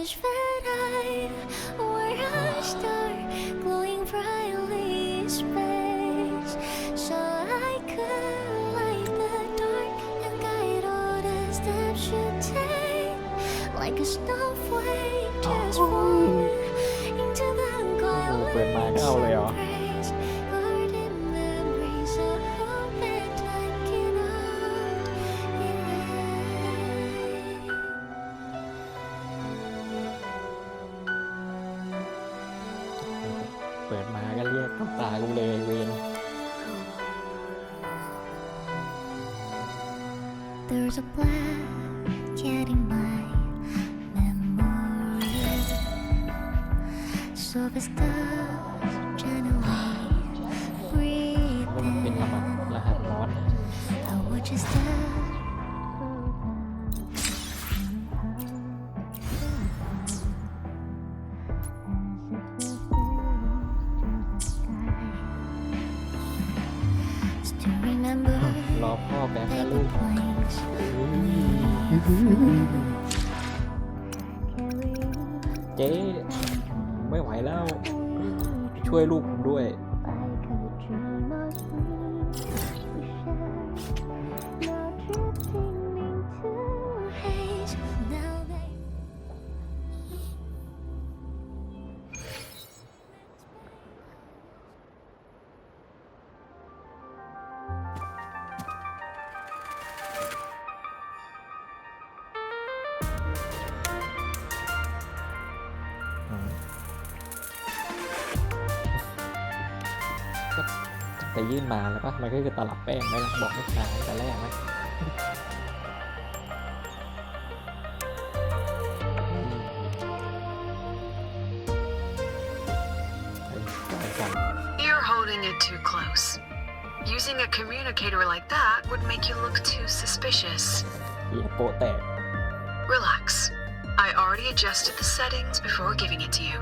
wish that I were a star glowing brightly in space, so I could light the dark and guide all the steps you take, like a snowflake just fall into the เปิดมาก็เอาเลยเหรอ grace, guarding memories of hope and time cannot erase. เปิดมาก็เรียกน้ำตากูเลยเวน There's a black cat in my memory, so the stars gently มันเป็น breathing. รหัสร้อน I watch your stars. Still remember รอพ่อแป๊บนะลู paper ก planes. เจ๊ไม่ไหวแล้ว ช่วยลูกผมด้วย I could dream of dreams we shared, now drifting into haze. Now theyแต่ยื่นมาแล้วปะมันก็คือตลับแป้งไหมล่ะบอกไม่ขายแต่แรกไหมYou're holding it too close. Using a communicator like that would make you look too suspicious. เหี้ยโปะแตก Relax. I already adjusted the settings before giving it to you.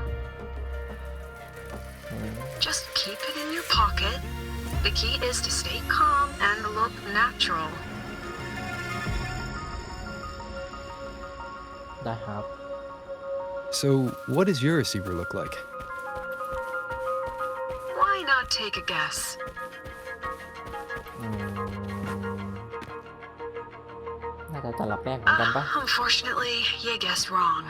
Just keep it in your pocket. The key is to stay calm and look natural. ได้ครับ So, what does your receiver look like? Why not take a guess? น่าจะตลับแป้งเหมือนกันปะ Unfortunately, you guessed wrong.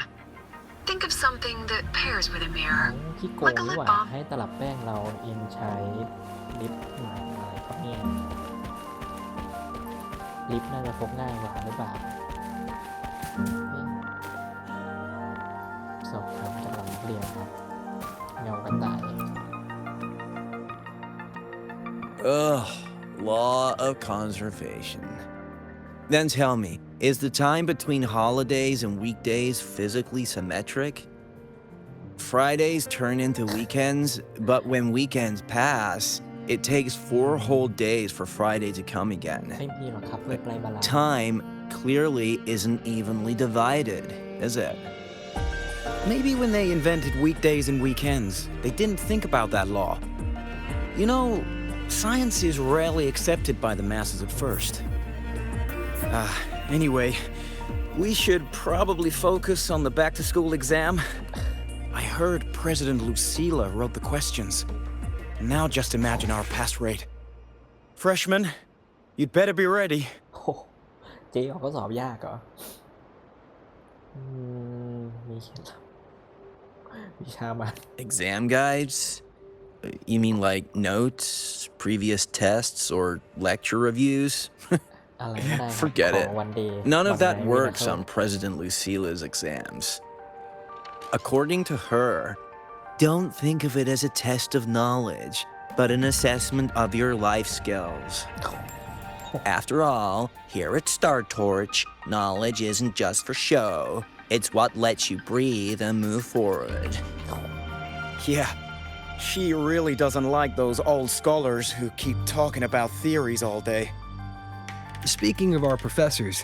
Think of something that pairs with a mirror, ขี้โกง like a นี่ lip หว่า balm. ให้ตลับแป้งเราเองใช้ลิปใหม่อะไรครับเนี่ยลิปน่าจะพกง่ายกว่าหรือเปล่าสอบถามจากหลังเรียนครับเงากระต่าย Ugh, law of conservation. Then tell me, is the time between holidays and weekdays physically symmetric? Fridays turn into weekends, but when weekends pass, it takes 4 whole days for Friday to come ไม่ again. มีหรอกครับเว็บไรบาลาน Time clearly isn't evenly divided, is it? Maybe when they invented weekdays and weekends, they didn't think about that law. You know, science is rarely accepted by the masses at first. Anyway, we should probably focus on the back-to-school exam. I heard President Lucila wrote the questions. Now just imagine our pass rate. Freshmen, you'd better be ready. โอ้โหเจ๊ออกข้อสอบยากเหรอมีเคล็ดลับวิชามัน Exam guides? You mean like notes, previous tests, or lecture reviews? อะไรก็ได้ครับ Forget ข it. อวันเดย์ None of วัน that ไหน works วินา on President Lucila's exams. According to her, don't think of it as a test of knowledge, but an assessment of your life skills. After all, here at Star Torch, knowledge isn't just for show. It's what lets you breathe and move forward. Yeah, she really doesn't like those old scholars who keep talking about theories all day. Speaking of our professors,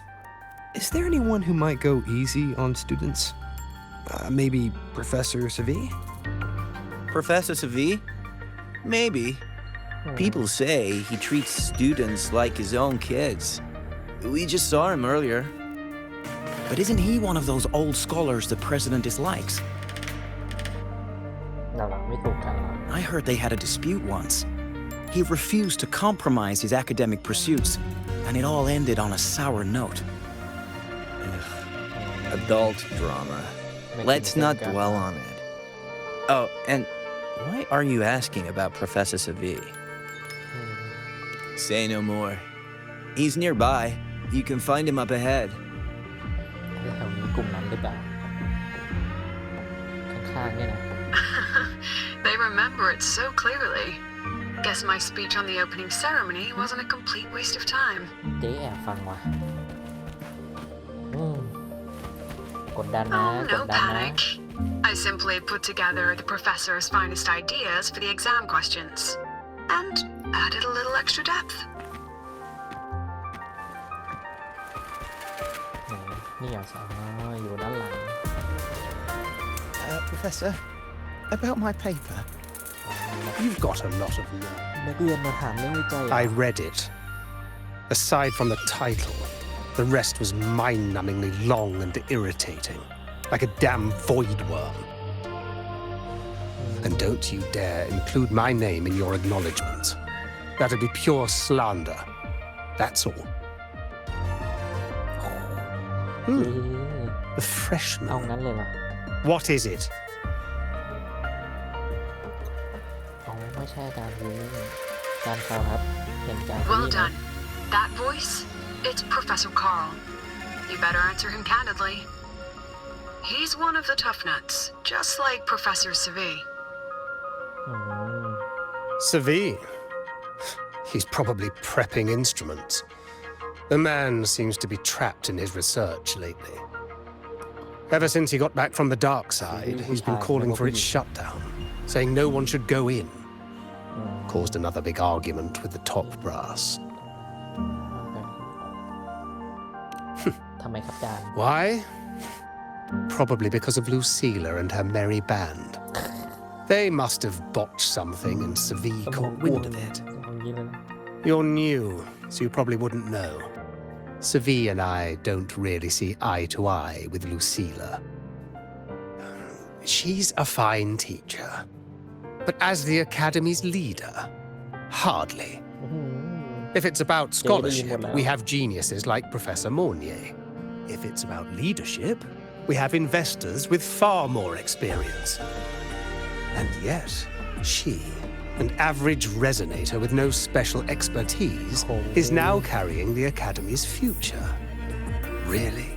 is there anyone who might go easy on students? Maybe Professor Savi? Professor Savi? Maybe. People say he treats students like his own kids. We just saw him earlier. But isn't he one of those old scholars the president dislikes? เราไม่ถูกกันหรอก I heard they had a dispute once. He refused to compromise his academic pursuits, and it all ended on a sour note. Adult drama. Let's not dwell on it. Oh, and why are you asking about Professor Savi? Say no more. He's nearby. You can find him up ahead. แถวนี้กลุ่มนั้นหรือเปล่าข้างๆเนี่ยนะ They remember it so clearly. Guess my speech on the opening ceremony wasn't a complete waste of time. เจ๊แอบฟังว่ะกดดันนะ Oh, ก no ดดันนะ panic. I simply put together the professor's finest ideas for the exam questions and added a little extra depth. นี่เหรออยู่ด้านหลัง Professor, about my paper. You've got a lot of nerve. นักเรียนมาถามเรื่องวิจัย I read it. Aside from the title, the rest was mind-numbingly long and irritating, like a damn void worm. And don't you dare include my name in your acknowledgements. That'd be pure slander. That's all. The เอา freshman. งั้นเลยเหรอ What is it? อ๋อไม่ใช่อาจารย์นี้อาจารย์เขาครับเห็นอาจารย์ Well นี่นะ done. That voice, it's Professor Carl. You better answer him candidly. He's one of the tough nuts, just like Professor Savi. อืม Savi. He's probably prepping instruments. The man seems to be trapped in his research lately. Ever since he got back from the dark side, he's been calling for its shutdown, saying no one should go in. Caused another big argument with the top brass. ทำไมครับอาจารย์ Why? Probably because of Lucilla and her merry band. They must have botched something and Savi caught wind of it. อย่างนี้เลย You're new, so you probably wouldn't know. Savi and I don't really see eye to eye with Lucilla. She's a fine teacher. But as the Academy's leader, hardly. If it's about scholarship, we have geniuses like Professor Mornier. If it's about leadership, we have investors with far more experience. And yet, she, an average resonator with no special expertise, is now carrying the Academy's future. Really?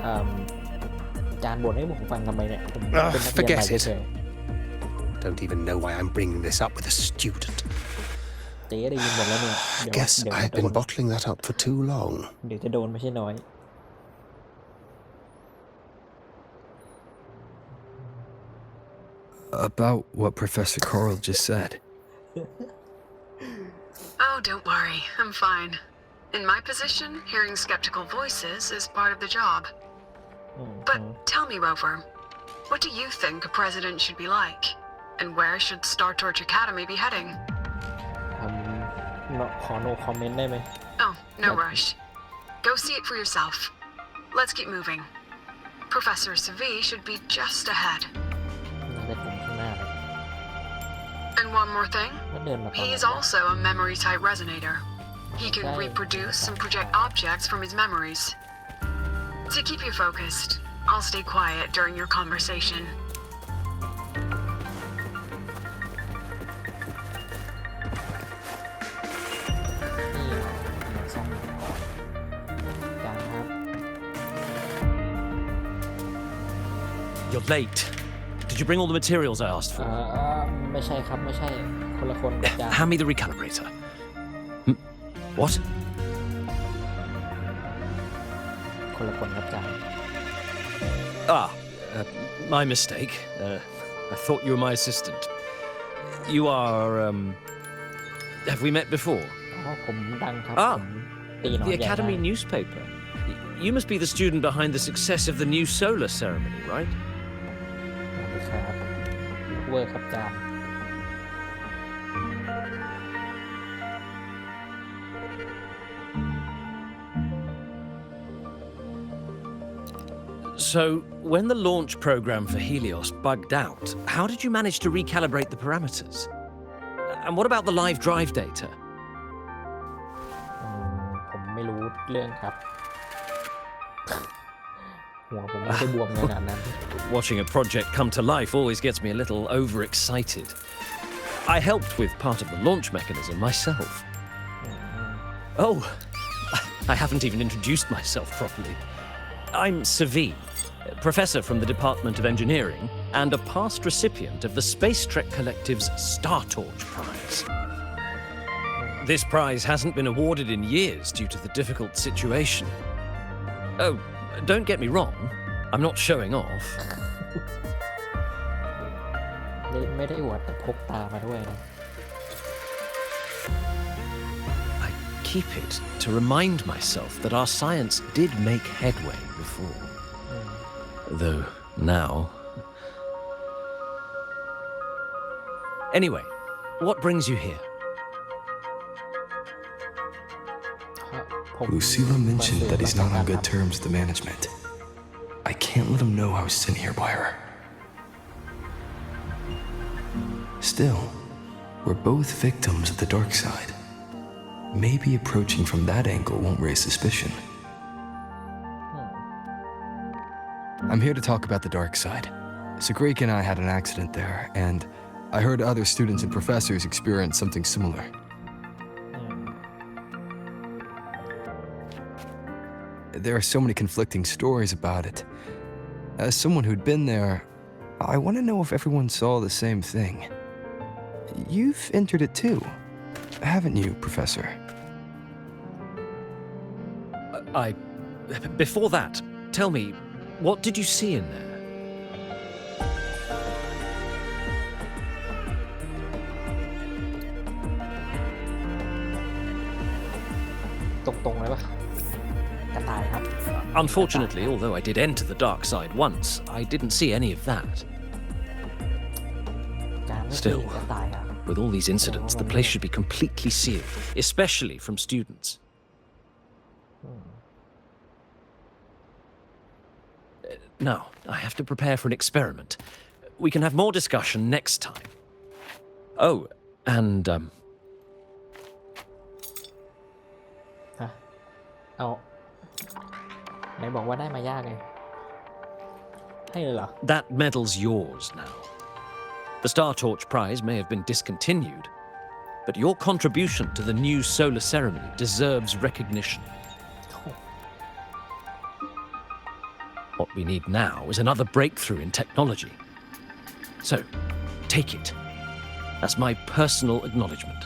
อาจารย์บ่นให้ผมฟังทำไมเนี่ยผมเป็นนักเรียนใหม่ Forget เฉย it. Don't even know why I'm bringing this up with a student. ๆเจ๊ได้ยินหมดแล้วเนี่ย I เดี๋ยว guess เดี๋ยว I've จะโด been น bottling that up for too long. เดี๋ยวจะโดนไม่ใช่น้อย About what Professor Carl just said. Oh, don't worry. I'm fine. In my position, hearing skeptical voices is part of the job. But tell me, Rover, what do you think a president should be like? And where should Star Torch Academy be heading? ขอ no comment ได้ไหม Oh, no rush. Go see it for yourself. Let's keep moving. Professor Savi should be just ahead. น่าจะผมข้างหน้าเลย And one more thing. แล้วเดินมาตอนไหน He's also a memory-type resonator. He can reproduce and project objects from his memories. To keep you focused, I'll stay quiet during your conversation. นี่เหรอซ่อมอาจารย์ครับ You're late. Did you bring all the materials I asked for? ไม่ใช่ครับไม่ใช่คนละคนกับอาจารย์ Hand me the recalibrator. What? คนละคนกับอาจารย์ My mistake. I thought you were my assistant. You are, have we met before? อ๋อผมดังครับ Ah, ผมตีหนอน The ใหญ่ได้ Academy newspaper. You must be the student behind the success of the new solar ceremony, right? สวัสดีครับเวอร์ครับอาจารย์ Professor So, when the launch program for Helios bugged out, how did you manage to recalibrate the parameters? And what about the live drive data? ผมไม่รู้เรื่องครับ หัวผมไม่ได้บวมขนาดนั้น Watching a project come to life always gets me a little overexcited. I helped with part of the launch mechanism myself. Oh, I haven't even introduced myself properly. I'm Savi, professor from the Department of Engineering and a past recipient of the Space Trek Collective's Star Torch Prize. This prize hasn't been awarded in years due to the difficult situation. Oh, don't get me wrong, I'm not showing off. ไม่ได้อวดแต่พกตามาด้วยนะ I keep it to remind myself that our science did make headway before. Though now... Anyway, what brings you here? Lucila mentioned that he's not on good terms with the management. I can't let him know I was sent here by her. Still, we're both victims of the dark side. Maybe approaching from that angle won't raise suspicion. I'm here to talk about the dark side. Sagreek and I had an accident there, and I heard other students and professors experience something similar. There are so many conflicting stories about it. As someone who'd been there, I want to know if everyone saw the same thing. You've entered it too, haven't you, Professor? Before that, tell me, what did you see in there? ตรงๆเลยปะกระต่ายครับ Unfortunately, although I did enter the dark side once, I didn't see any of that. การไม่ Still, กระต่ายครับ with all these incidents, the place should be completely sealed, especially from students. Now, I have to prepare for an experiment. We can have more discussion next time. Oh, and, เอาไหนบอกว่าได้มายากไงให้เลยเหรอ that medal's yours now. The Star Torch Prize may have been discontinued, but your contribution to the new solar ceremony deserves recognition. What we need now is another breakthrough in technology. So, take it as my personal acknowledgement.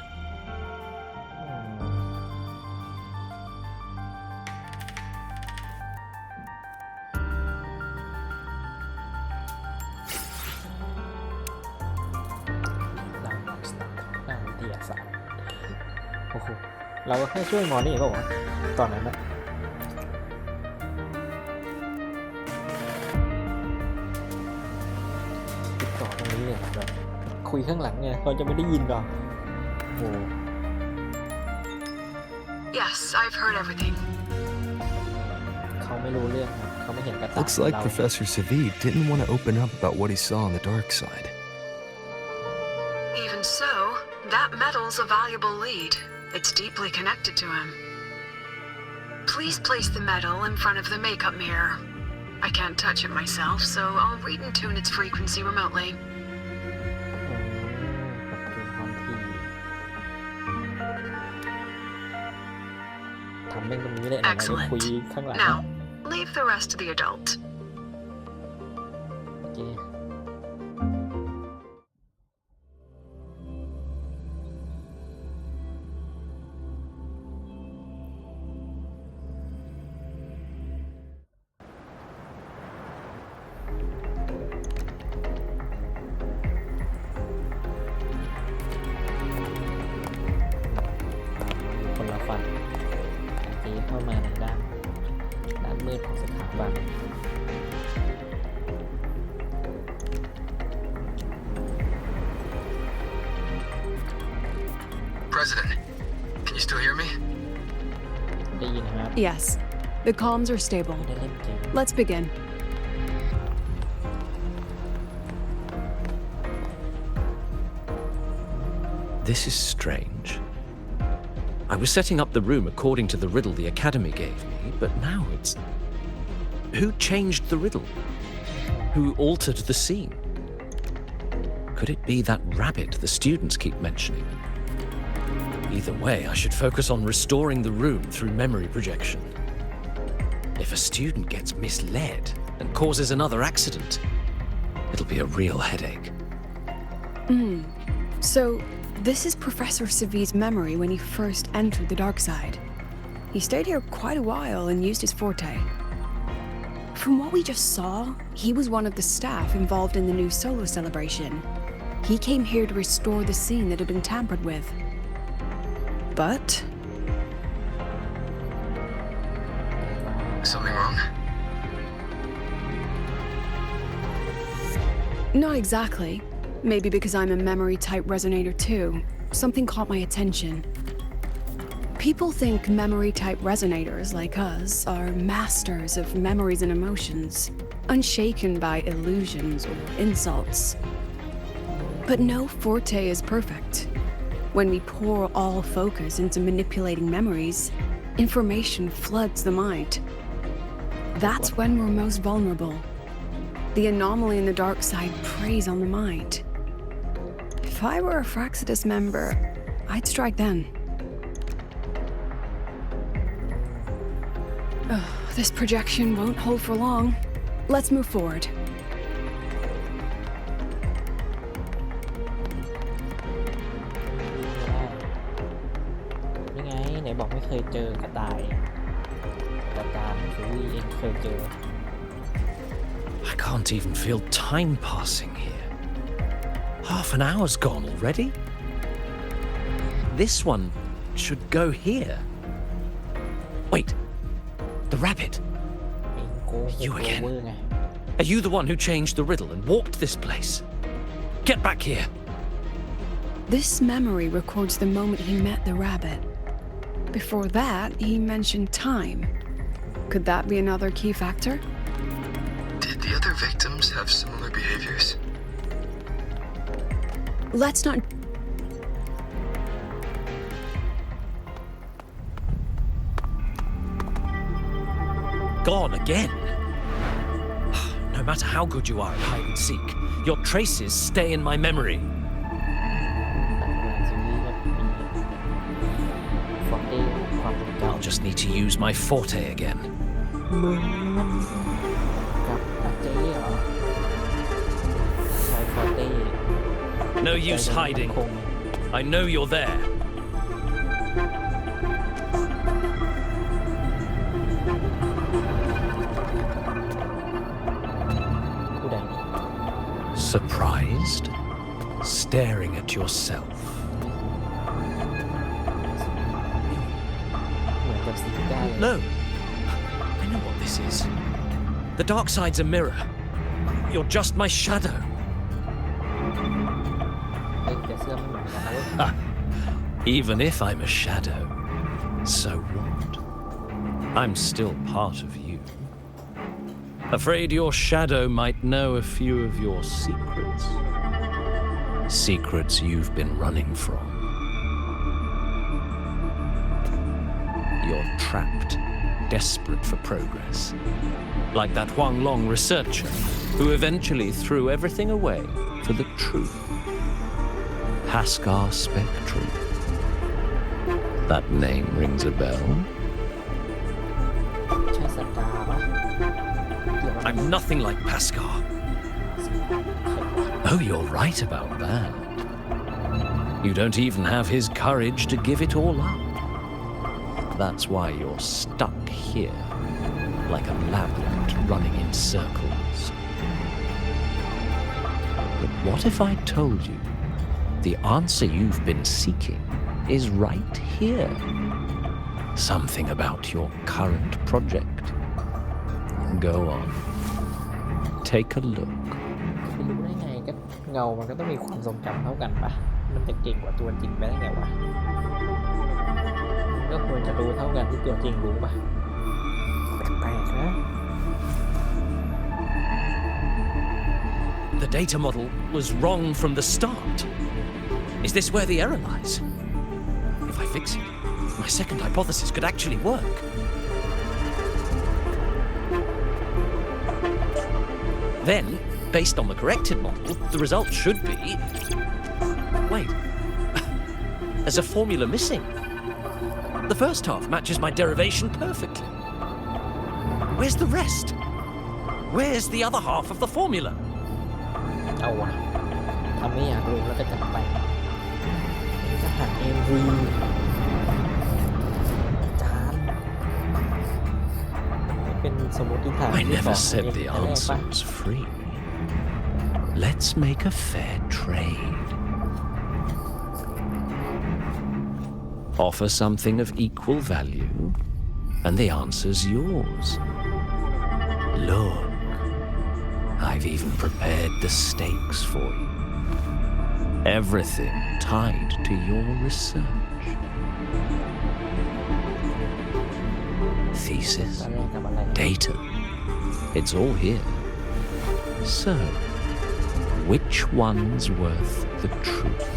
Star ด้านวิทยาศาสตร์โอ้โหเราก็แค่ช่วยหมอนี่เปล่าวะตอนนั้นนะติดต่อตรงนี้เลยแบบคุยข้างหลังไงเขาจะไม่ได้ยินหรอโอ้ Yes, I've heard everything. เขาไม่รู้เรื่องครับเขาไม่เห็นกระต่าย Looks like Professor Savi didn't want to open up about what he saw on the dark side. Even so, that medal's a valuable lead. It's deeply connected to him. Please place the medal in front of the makeup mirror. I can't touch it myself, so I'll read and tune its frequency remotely. ทำเรื่องตรงนี้เลยนะคุยข้างหลัง Now, leave the rest to the adult. โอเคคนละฝั่งตีเข้ามาในด้านมืดของสถาบัน President, can you still hear me? ได้ยินนะครับ Yes, the comms are stable. ไม่ได้เล่นเกม Let's begin. This is strange. I was setting up the room according to the riddle the Academy gave me, but now it's... Who changed the riddle? Who altered the scene? Could it be that rabbit the students keep mentioning? Either way, I should focus on restoring the room through memory projection. If a student gets misled and causes another accident, it'll be a real headache. So, this is Professor Savi's memory when he first entered the dark side. He stayed here quite a while and used his forte. From what we just saw, he was one of the staff involved in the new solo celebration. He came here to restore the scene that had been tampered with. But... Something wrong? Not exactly. Maybe because I'm a memory-type resonator too. Something caught my attention. People think memory-type resonators like us are masters of memories and emotions, unshaken by illusions or insults. But no forte is perfect. When we pour all focus into manipulating memories, information floods the mind. That's when we're most vulnerable. The anomaly in the dark side preys on the mind. If I were a Fraxidus member, I'd strike then. This projection won't hold for long. Let's move forward. นี่ไงไหนบอกไม่เคยเจอกระต่ายแต่การคือเองเคยเจอ I can't even feel time passing here. Half an hour's gone already. This one should go here. Wait, the rabbit. เองโกหก You โร again. เวอร์ไง Are you the one who changed the riddle and walked this place? Get back here. This memory records the moment he met the rabbit. Before that, he mentioned time. Could that be another key factor? Did the other victims have similar behaviors? Let's not... Gone again. No matter how good you are at hide and seek, your traces stay in my memory. ซีรีส์ก็มีฟอนเต้ความทรงจ I'll just need to use my forte again. ำมึงกับอาเจ๊เหรอใช้ฟอนเต้ No use hiding. I know you're there. ผู้ใด Surprised? Staring at yourself. เหมือนกับสีได้ No. I know what this is. The dark side's a mirror. You're just my shadow. ไอ้แต่เสื้อไม่เหมือนกันนะเว้ย Even if I'm a shadow, so what? I'm still part of you. Afraid your shadow might know a few of your secrets. Secrets you've been running from. You're trapped, desperate for progress. Like that Huang Long researcher who eventually threw everything away for the truth. Haskar Spectrum. That name rings a bell. ใช่สตาร์ปะเกี่ยวกับ I'm nothing like Paskar. Oh, you're right about that. You don't even have his courage to give it all up. That's why you're stuck here, like a labyrinth running in circles. But what if I told you the answer you've been seeking is right here? Something about your current project. Go on. Take a look. จะรู้ได้ไงก็เงามันก็ต้องมีความทรงจำเท่ากันปะมันจะเก่งกว่าตัวจริงไปได้ไงวะมันก็ควรจะรู้เท่ากันที่ตัวจริงรู้ปะแปลกๆนะ The data model was wrong from the start. Is this where the error lies? If I fix it, my second hypothesis could actually work. Then, based on the corrected model, the result should be... Wait. There's a formula missing. The first half matches my derivation perfectly. Where's the rest? Where's the other half of the formula? เอาวะทำไม่อยากรู้แล้วก็จัดไปทหารMV จานเป็นสมมติฐาน I never said the answer was free. Let's make a fair trade. Offer something of equal value, and the answer's yours. Look, I've even prepared the stakes for you. Everything tied to your research. Thesis, data, it's all here. So, which one's worth the truth?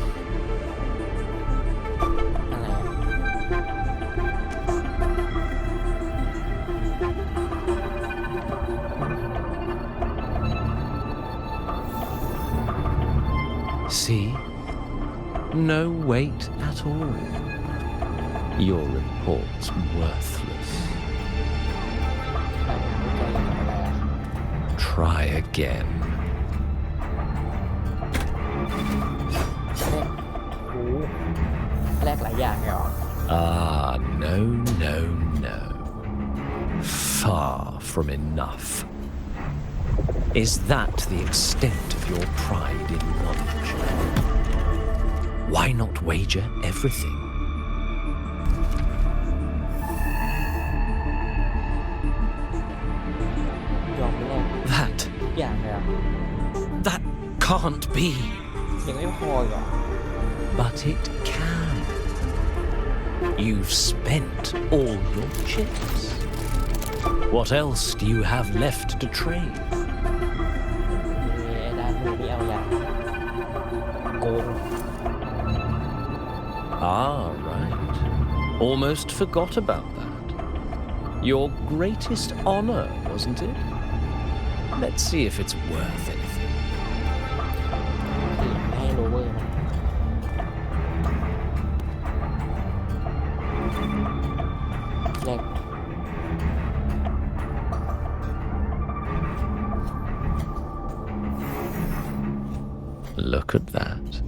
See? No weight at all. Your report's worthless. Try again. แลกหลายอย่างเหรอ Ah, no, no, no. Far from enough. Is that the extent of your pride in knowledge? Why not wager everything? ยอมแลก That ทุกอย่างเลยเหรอ That can't be. ยังไม่พออีกเหรอ But it can. You've spent all your chips. What else do you have left to trade? ไอ้ด้านมือนี่เอาอย่างโกง Ah, right. Almost forgot about that. Your greatest honor, wasn't it? Let's see if it's worth anything. ให้โรเวอร์มันแลก Look at that.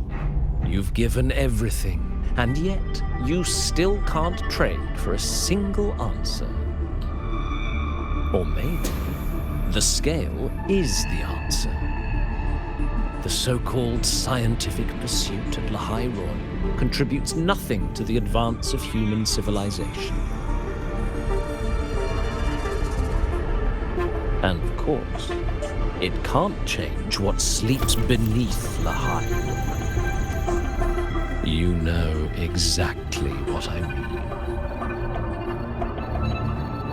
You've given everything, and yet you still can't trade for a single answer. Or maybe the scale is the answer. The so-called scientific pursuit at Lahai Roy contributes nothing to the advance of human civilization. And of course, it can't change what sleeps beneath Lahai. You know exactly what I mean.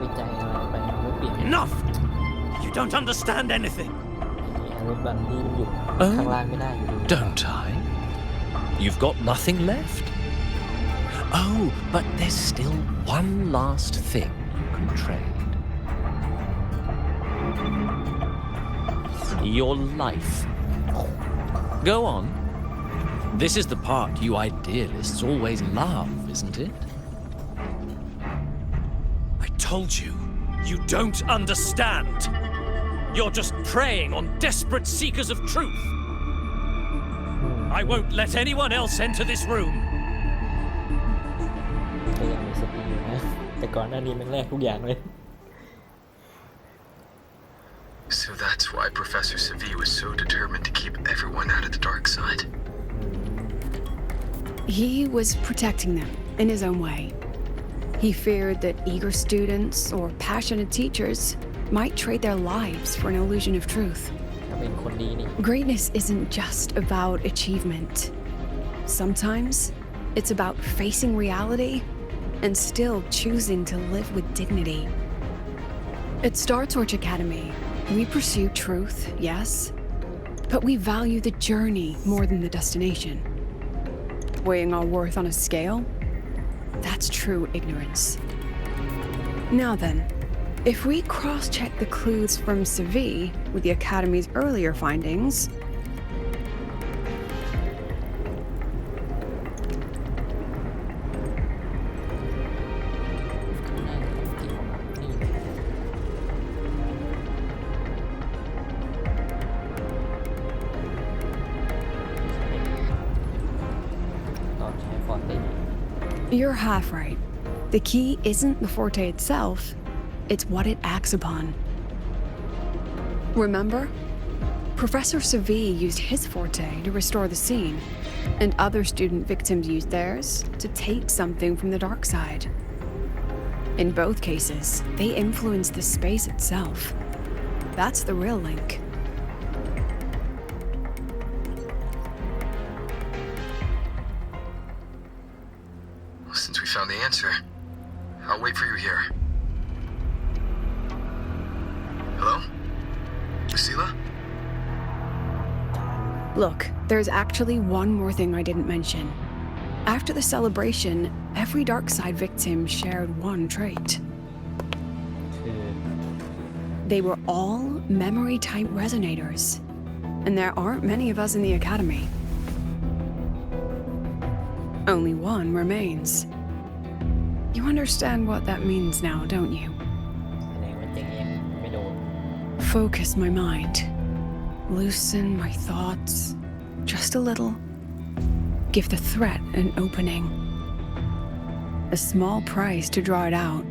วิจัยอะไรไปไม่เปลี่ยน Enough! You don't understand anything. รถบางที่มันอยู่ข้างล่างไม่ได้อยู่ดี Don't I? You've got nothing left. Oh, but there's still one last thing you can trade. Your life. Go on. This is the part you idealists always love, isn't it? I told you, you don't understand. You're just preying on desperate seekers of truth. I won't let anyone else enter this room. ก็ยังมีสติอยู่นะแต่ก่อนหน้านี้มันแลกทุกอย่างเลย So that's why Professor Savi was so determined to keep everyone out of the dark side. He was protecting them in his own way. He feared that eager students or passionate teachers might trade their lives for an illusion of truth. ก็เป็นคนดีนี่ Greatness isn't just about achievement. Sometimes it's about facing reality and still choosing to live with dignity. At Star Torch Academy, we pursue truth, yes, but we value the journey more than the destination. weighing our worth on a scale. That's true ignorance. Now then, if we cross-check the clues from Seville with the Academy's earlier findings, you're half right. The key isn't the forte itself, it's what it acts upon. Remember? Professor Seville used his forte to restore the scene, and other student victims used theirs to take something from the dark side. In both cases, they influenced the space itself. That's the real link. Since we found the answer, I'll wait for you here. Hello? Lucila? Look, there's actually one more thing I didn't mention. After the celebration, every dark side victim shared one trait. คือ They were all memory-type resonators. And there aren't many of us in the Academy. Only one remains. You understand what that means now, don't you? แสดงว่าเจ๊ยังไม่โดน Focus my mind. Loosen my thoughts. Just a little. Give the threat an opening. A small price to draw it out.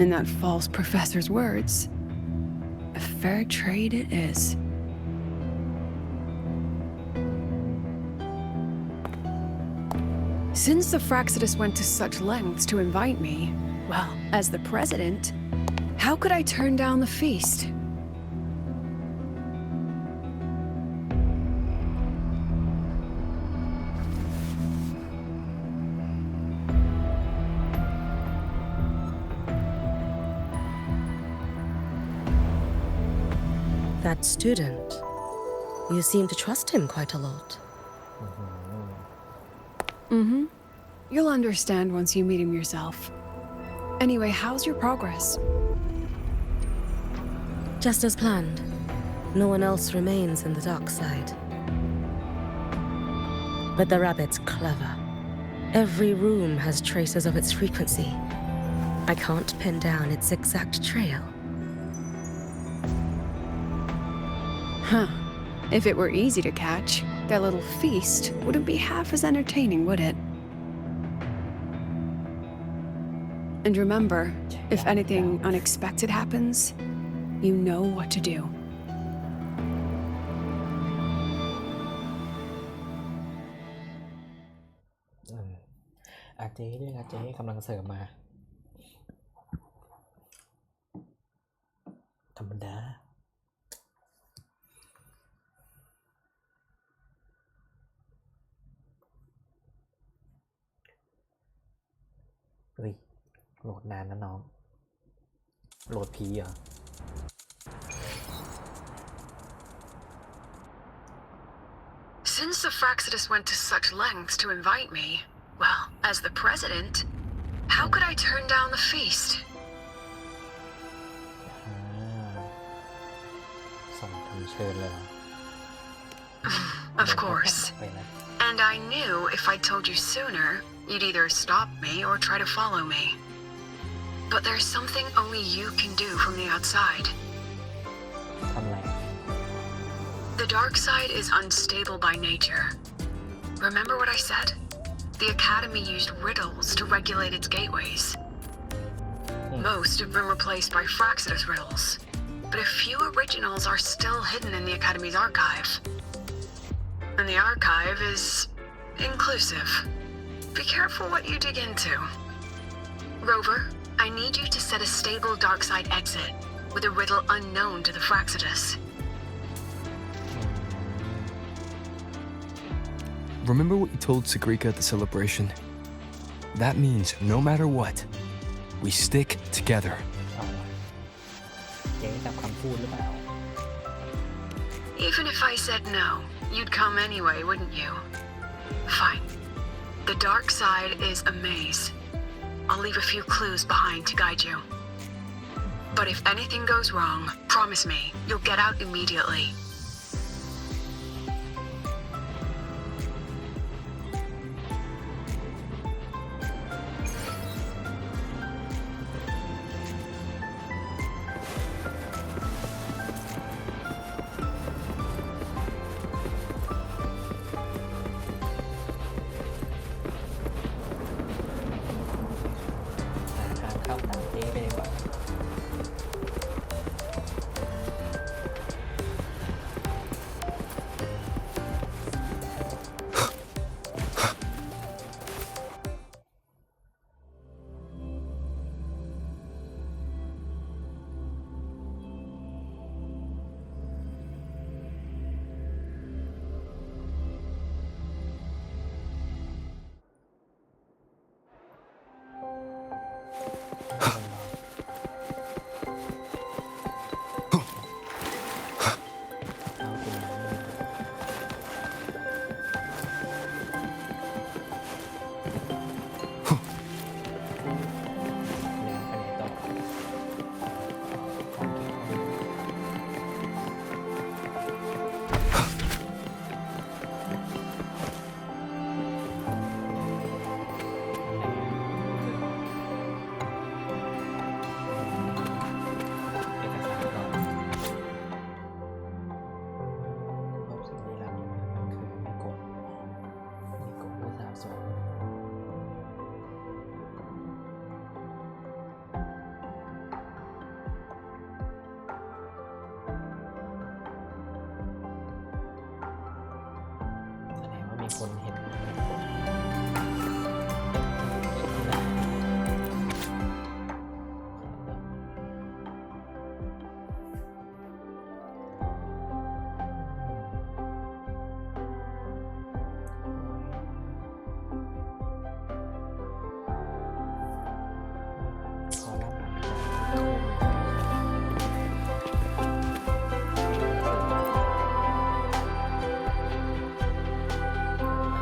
In that false professor's words, a fair trade it is. Since the Fraxidus went to such lengths to invite me, well, as the president, how could I turn down the feast? That student. You seem to trust him quite a lot. Mm-hmm. You'll understand once you meet him yourself. Anyway, how's your progress? Just as planned. No one else remains in the dark side. But the rabbit's clever. Every room has traces of its frequency. I can't pin down its exact trail. Huh. If it were easy to catch, that little feast wouldn't be half as entertaining, would it? And remember, if anything unexpected happens, you know what to do. เจ๊ด้วยนะเจ๊กำลังเสริมมาธรรมดาเฮ้ยโหลดนานนะน้องโหลดผีเหรอ Since the Fraxidus went to such lengths to invite me, well, as the president, how could I turn down the feast? ส่งคำเชิญเลยเหรอ Of course. And I knew if I told you sooner, you'd either stop me or try to follow me. But there's something only you can do from the outside. ทำไร The dark side is unstable by nature. Remember what I said? The Academy used riddles to regulate its gateways. Most have been replaced by Fraxidus riddles, but a few originals are still hidden in the Academy's archive. And the archive is inclusive. Be careful what you dig into. Rover, I need you to set a stable dark side exit with a riddle unknown to the Fraxidus. Remember what you told Sagrika at the celebration? That means no matter what, we stick together. เจ๊จำคำพูดหรือเปล่า Even if I said no, you'd come anyway, wouldn't you? Fine. The dark side is a maze. I'll leave a few clues behind to guide you. But if anything goes wrong, promise me, you'll get out immediately.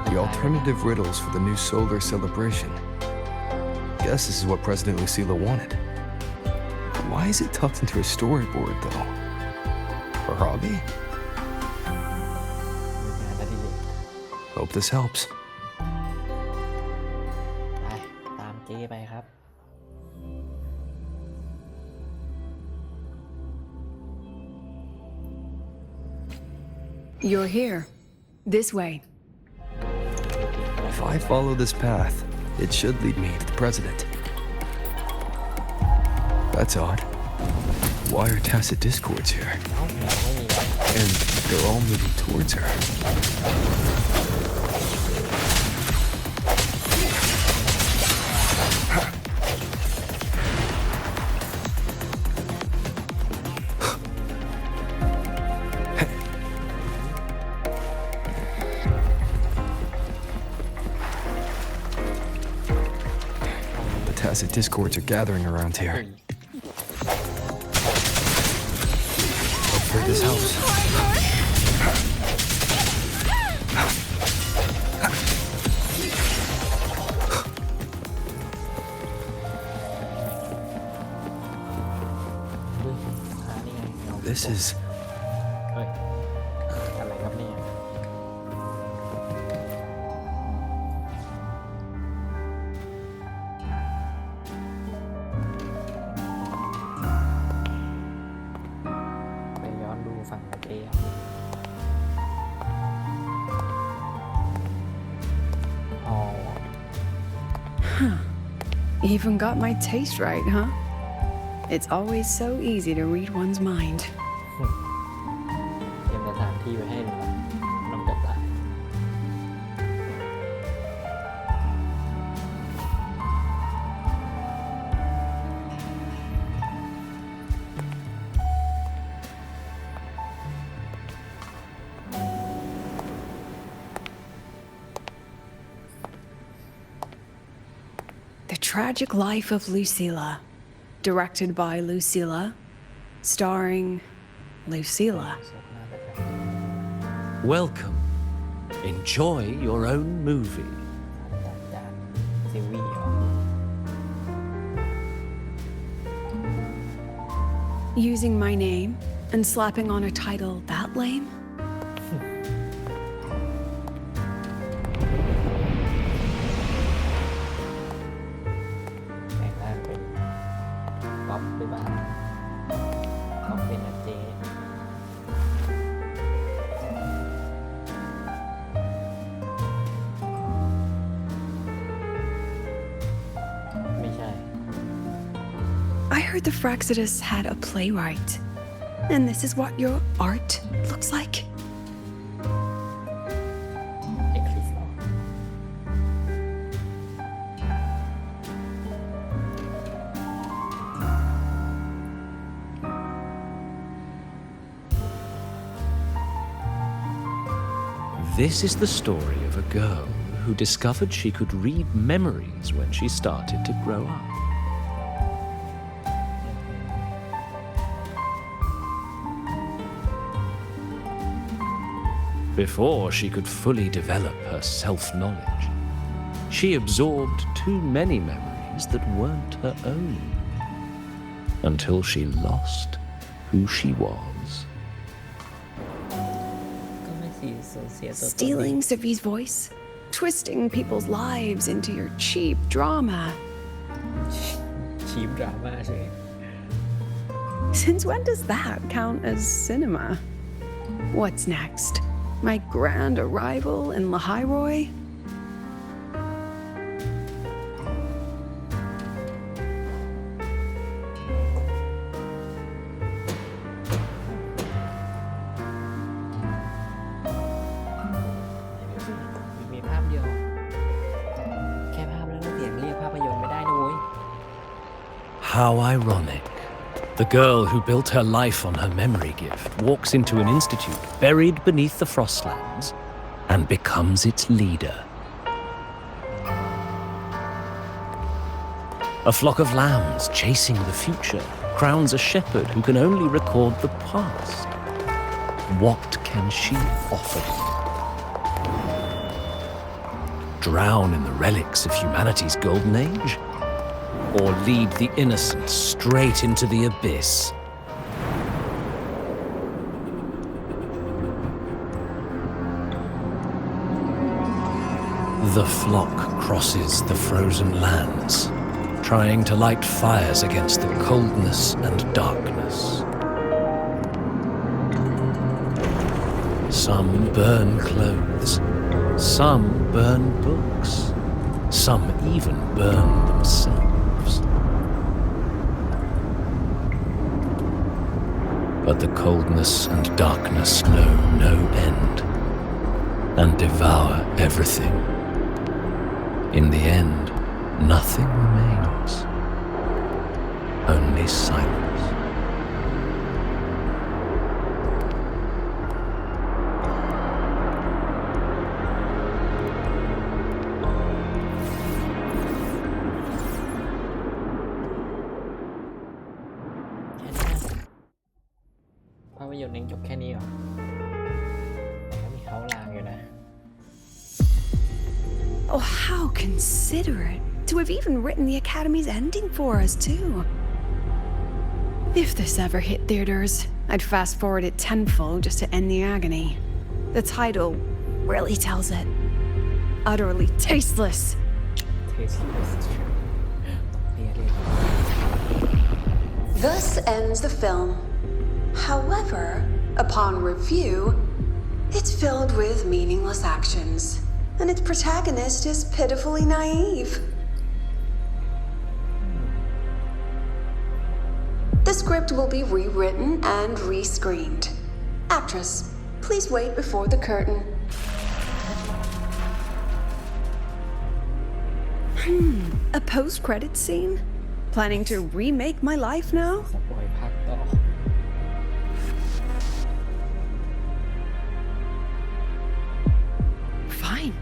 The alternative riddles for the new solar celebration. Guess this is what President Lucila wanted. Why is it tucked into a storyboard, though? Her hobby? Hope this helps. ไปตามเจ๊ไปครับ You're here. This way. If I follow this path, it should lead me to the president. That's odd. Why are tacit discords here? And they're all moving towards her. The discords are gathering around here. Hopefully this helps. This is... อะไรครับเนี่ย ไปย้อนดูฝั่งของเจ๊ครับ อ๋อ Even got my taste right, huh? It's always so easy to read one's mind. เตรียมสถานที่ไว้ให้เลยครับน้องกระต่าย The Tragic Life of Lucila. Directed by Lucila. Starring Lucila. Welcome. enjoy your own movie. ซีวีเหรอ Using my name and slapping on a title that lame? แต่งร่างเป็นก๊อปหรือเปล่าก๊อปเป็นอาเจไม่ใช่ I heard the Fraxidus had a playwright. And this is what your art looks like? เอ็กลิสเหรอ This is the story of a girl who discovered she could read memories when she started to grow up. Before she could fully develop her self-knowledge, she absorbed too many memories that weren't her own, until she lost who she was. ก็ไม่สีสูญเสียตัวตน Stealing Savi's voice? Twisting people's lives into your cheap drama? ชีพดราม่าใช่ไหม Since when does that count as cinema? What's next? My grand arrival in Lahiroy? How ironic. The girl who built her life on her memory gift walks into an institute buried beneath the Frostlands and becomes its leader. A flock of lambs chasing the future crowns a shepherd who can only record the past. What can she offer them? Drown in the relics of humanity's golden age? Or lead the innocent straight into the abyss? The flock crosses the frozen lands, trying to light fires against the coldness and darkness. Some burn clothes, some burn books, some even burn themselves. But the coldness and darkness know no end and devour everything. In the end, nothing remains, only silence. Oh, how considerate to have even written the Academy's ending for us, too. If this ever hit theaters, I'd fast forward it tenfold just to end the agony. The title really tells it. Utterly tasteless. Thus ends the film. However, upon review, it's filled with meaningless actions, and its protagonist is pitifully naive. The script will be rewritten and rescreened. Actress, please wait before the curtain. A post-credits scene? Planning to remake my life now? Fine.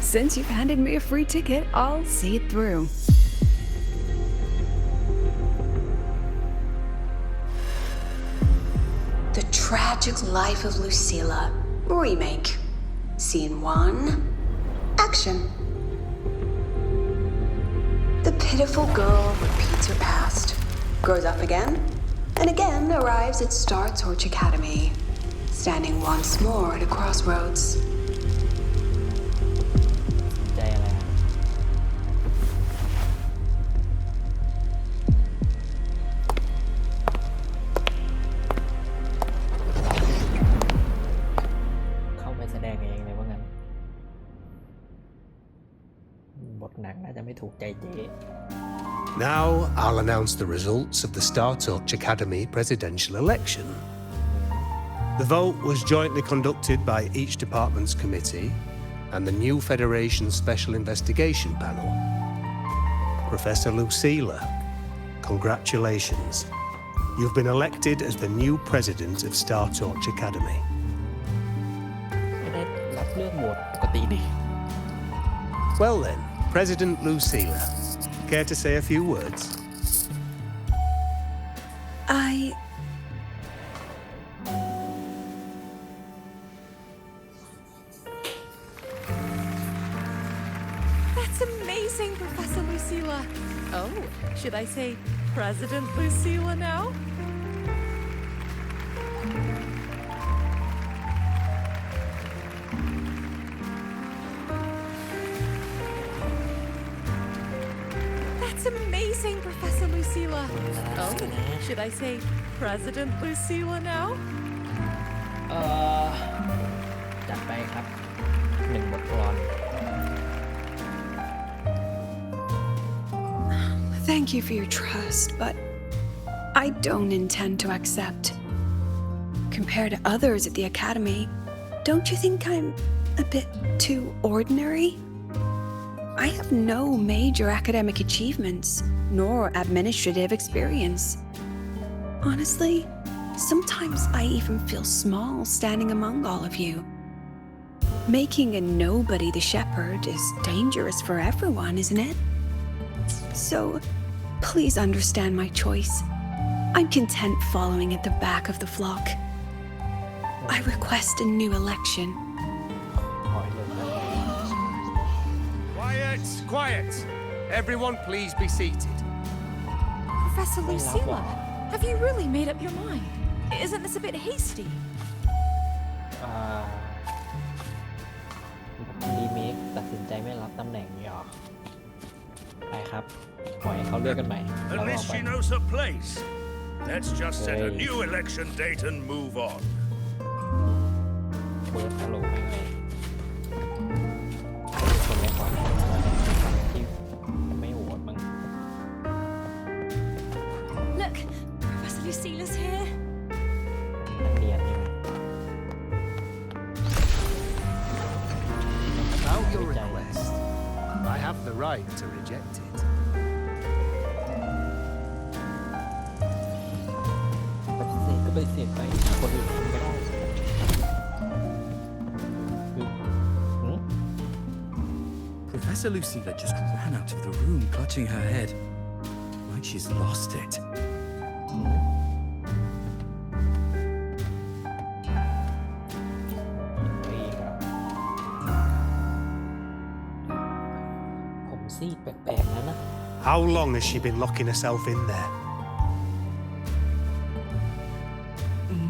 Since you've handed me a free ticket, I'll see it through. The Tragic Life of Lucilla remake. Scene 1. Action. The pitiful girl repeats her past, grows up again, and again arrives at Star Torch Academy, standing once more at a crossroads. ใจอะไรอะเข้าไปแสดงเองเลยว่างั้นบทหนังน่าจะไม่ถูกใจเจ๊ Now I'll announce the results of the Star Torch Academy presidential election. The vote was jointly conducted by each department's committee and the new Federation's Special Investigation Panel. Professor Lucila, congratulations. You've been elected as the new president of Star Torch Academy. ไม่ได้รับเลือกโหวตปกติดิ Well then, President Lucila, care to say a few words? That's amazing, Professor Lucila. Oh, should I say President Lucila now? That's amazing, Professor Lucila. Oh, should I say President Lucila now? จัดไปครับ1 บทกลอน Thank you for your trust, but I don't intend to accept. Compared to others at the Academy, don't you think I'm a bit too ordinary? I have no major academic achievements, nor administrative experience. Honestly, sometimes I even feel small standing among all of you. Making a nobody the shepherd is dangerous for everyone, isn't it? So, please understand my choice. I'm content following at the back of the flock. I request a new election. Quiet, quiet. Everyone please be seated. Professor Lucila, have you really made up your mind? Isn't this a bit hasty? รีเมคตัดสินใจไม่รับตำแหน่งนี้หรอไปครับปล่อยให้เขาเลือกกันใหม่ At least she knows her place. Let's just set a new election date and move on. เบิร์ดฮัลโหลไม่ไงคนไม่ก่อนที่ไม่โหวตมั้ง Look, Professor Lucila's here. นักเรียนใช่ไหม About your request, I have the right to reject it. ปฏิเสธก็ปฏิเสธไปคนอื่นทำไม่ได้ Professor Lucila just ran out of the room, clutching her head, like she's lost it. ผมซีดแปลกๆนะ How long has she been locking herself in there?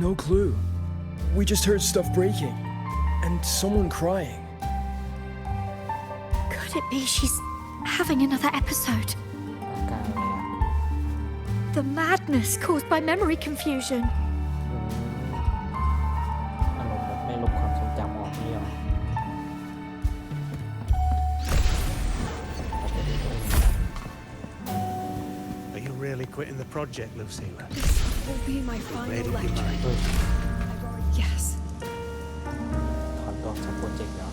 No clue. We just heard stuff breaking. And someone crying. Could it be she's having another episode? The madness caused by memory confusion. อารมณ์แบบไม่ลบความทรงจำออกนี่หรอ Are you really quitting the project, Lucila? This will be my final lecture. Yes. ถอนตัวจากโปรเจกต์เหรอ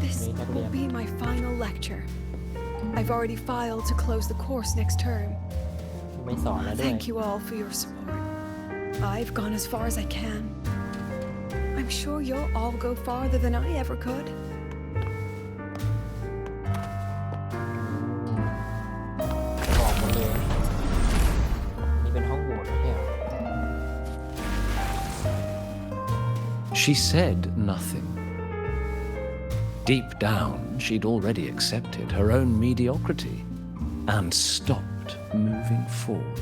This will be my final lecture. I've already filed to close the course next term. ไม่สอนแล้วด้วย Thank you all for your support. I've gone as far as I can. I'm sure you'll all go farther than I ever could. บอกหมดเลยนี่เป็นห้องโหวตไม่ใช่เหรอ She said nothing. Deep down, she'd already accepted her own mediocrity and stopped moving forward.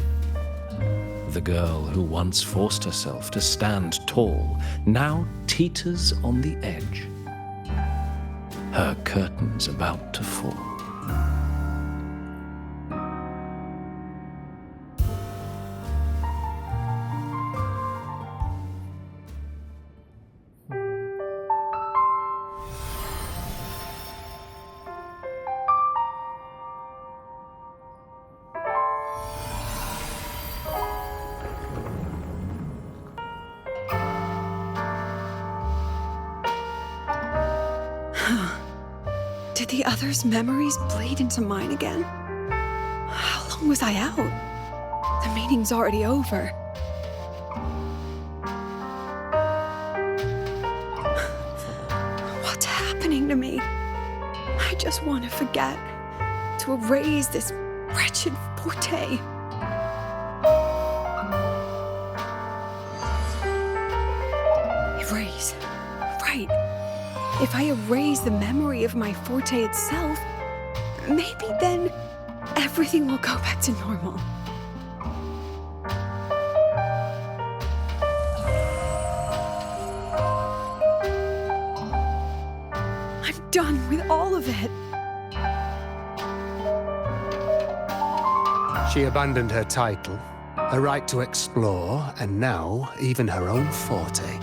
The girl who once forced herself to stand tall now teeters on the edge. Her curtain's about to fall. Did the others' memories bleed into mine again? How long was I out? The meeting's already over. What's happening to me? I just want to forget, to erase this wretched forte. Erase. Right. If I erase the memory of my forte itself, maybe then everything will go back to normal. I'm done with all of it. She abandoned her title, her right to explore, and now even her own forte.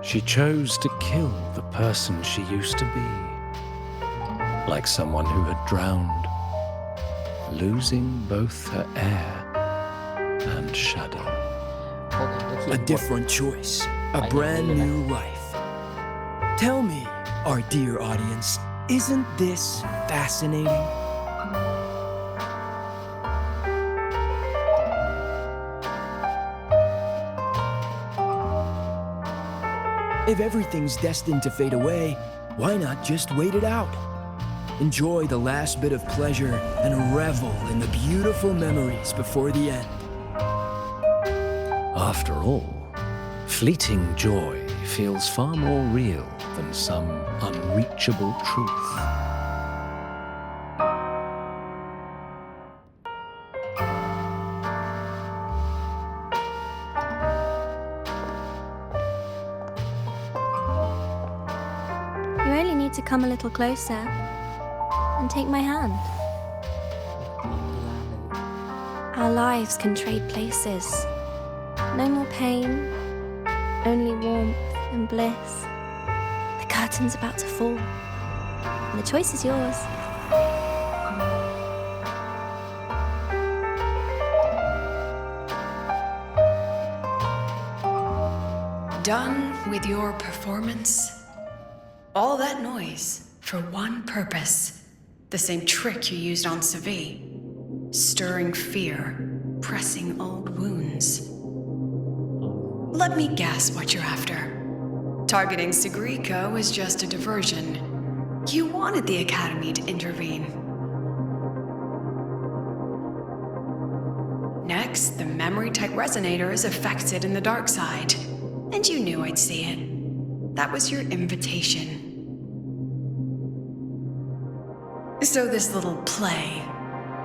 She chose to kill the person she used to be, like someone who had drowned, losing both her air and shadow. A different choice, a brand new life. Tell me, our dear audience, isn't this fascinating? If everything's destined to fade away, why not just wait it out? Enjoy the last bit of pleasure and revel in the beautiful memories before the end. After all, fleeting joy feels far more real than some unreachable truth. You only need to come a little closer and take my hand. Our lives can trade places. No more pain, only warmth and bliss. The curtain's about to fall, and the choice is yours. Done with your performance? All that noise for one purpose. The same trick you used on Savi. Stirring fear, pressing old wounds. Let me guess what you're after. Targeting Sigriko was just a diversion. You wanted the Academy to intervene. Next, the memory-type resonator is affected in the dark side. And you knew I'd see it. That was your invitation. So this little play,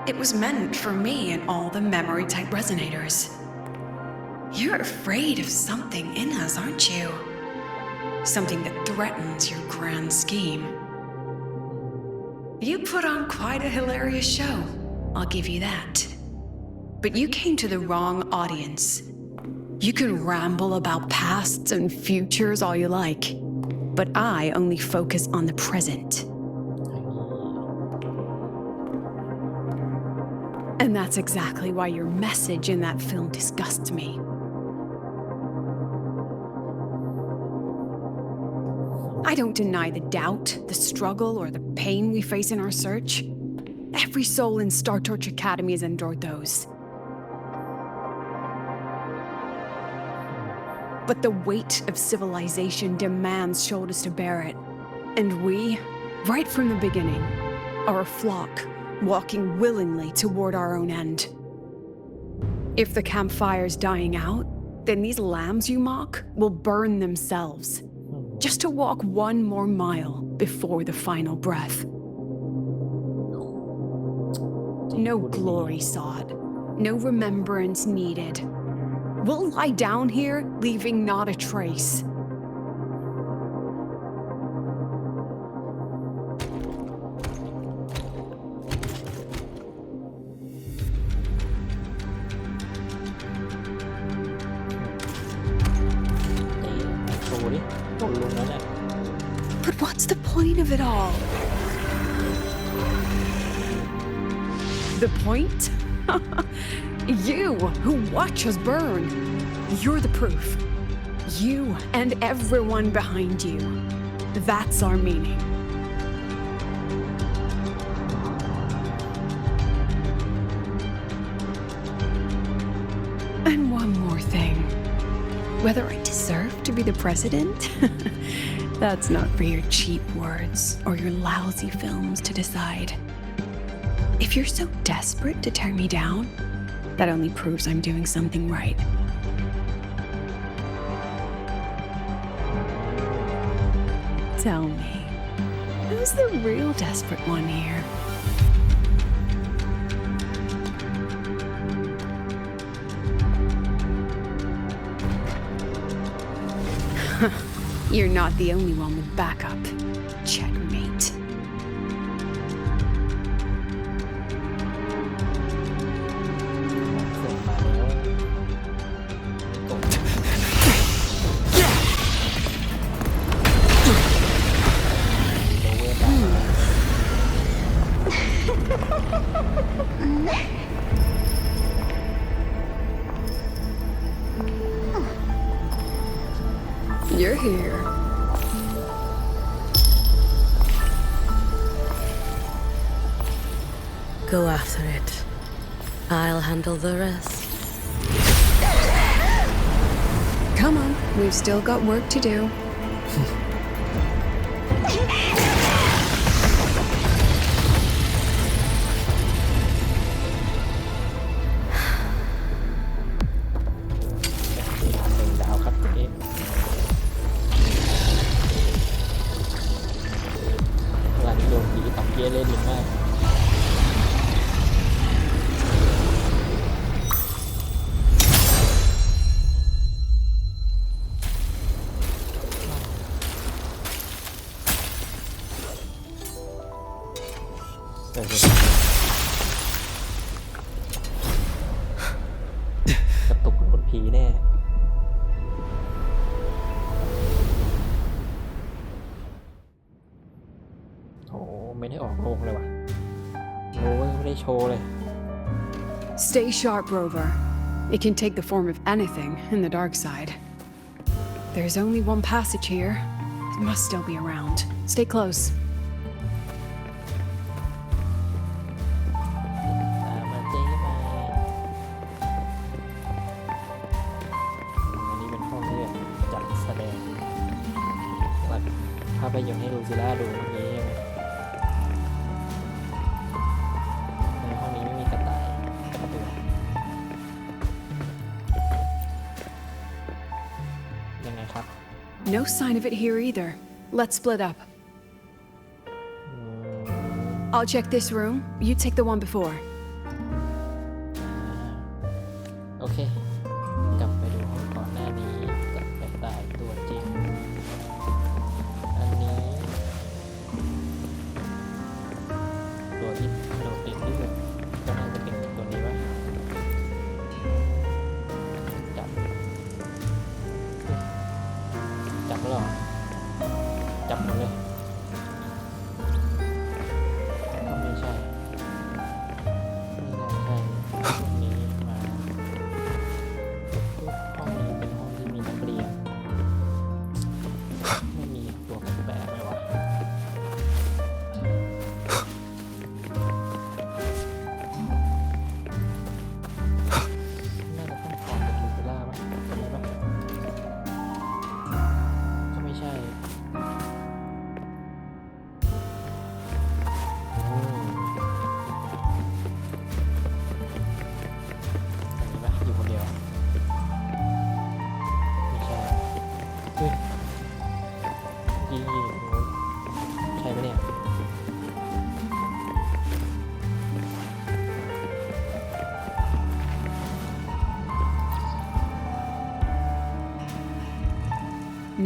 it was meant for me and all the memory-type resonators. You're afraid of something in us, aren't you? Something that threatens your grand scheme. You put on quite a hilarious show, I'll give you that. But you came to the wrong audience. You can ramble about pasts and futures all you like, but I only focus on the present. And that's exactly why your message in that film disgusts me. I don't deny the doubt, the struggle, or the pain we face in our search. Every soul in Star Torch Academy has endured those. But the weight of civilization demands shoulders to bear it. And we, right from the beginning, are a flock walking willingly toward our own end. If the campfire's dying out, then these lambs you mock will burn themselves, just to walk one more mile before the final breath. No glory sought, no remembrance needed. We'll lie down here, leaving not a trace. But what's the point of it all? The point? You, who watch us burn. You're the proof. You and everyone behind you. That's our meaning. And one more thing. Whether I deserve to be the president? That's not for your cheap words or your lousy films to decide. If you're so desperate to tear me down, that only proves I'm doing something right. Tell me, who's the real desperate one here? You're not the only one with backup. Checkmate. You're here. Go after it. I'll handle the rest. Come on, we've still got work to do.กระตุกโดนผีแน่โอ้ไม่ได้ออกโรงเลยว่ะโอ้ไม่ได้โชว์เลย Stay sharp, Rover. It can take the form of anything in the dark side. There's only one passage here. It must still be around. Stay close. No sign of it here either. Let's split up. I'll check this room. You take the one before. โอเคกลับไปดูห้องก่อนหน้านี้กับแบกตายตัวจริงอันนี้ตัวที่โดดติดที่สุดก็น่าจะเป็นตัวนี้วะจับแล้วหรอจับหมดเลยก็ไม่ใช่ไม่น่าใช่นี้มา